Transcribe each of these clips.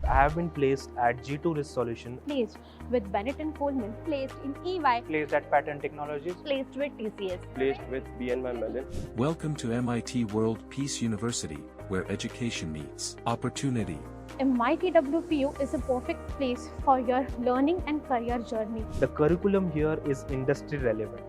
I have been placed at G2 Risk Solution, placed with Bennett Coleman, placed in EY, placed at Patent Technologies, placed with TCS, placed with BNY Mellon. Welcome to MIT World Peace University, where education meets opportunity. MIT-WPU is a perfect place for your learning and career journey. The curriculum here is industry relevant,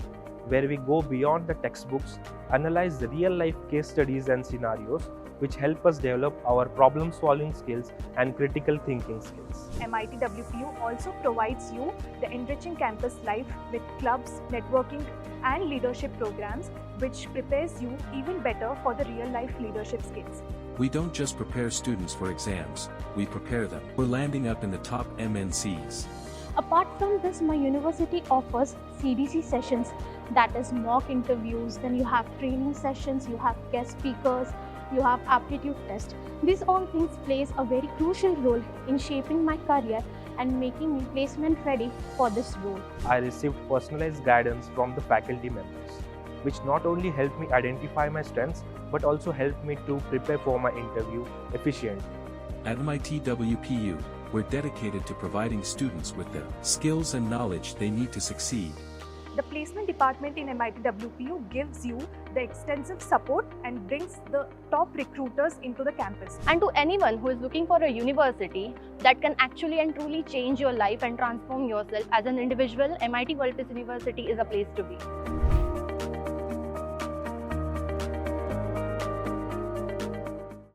where we go beyond the textbooks, analyze real-life case studies and scenarios, which help us develop our problem-solving skills and critical thinking skills. MIT-WPU also provides you the enriching campus life with clubs, networking and leadership programs, which prepares you even better for the real-life leadership skills. We don't just prepare students for exams, we prepare them for landing up in the top MNCs. Apart from this, my university offers CDC sessions, that is mock interviews, then you have training sessions, you have guest speakers, you have aptitude tests. These all things plays a very crucial role in shaping my career and making me placement ready for this role. I received personalized guidance from the faculty members, which not only helped me identify my strengths, but also helped me to prepare for my interview efficiently. At MIT-WPU, we're dedicated to providing students with the skills and knowledge they need to succeed. The placement department in MIT-WPU gives you the extensive support and brings the top recruiters into the campus. And to anyone who is looking for a university that can actually and truly change your life and transform yourself as an individual, MIT World Peace University is a place to be.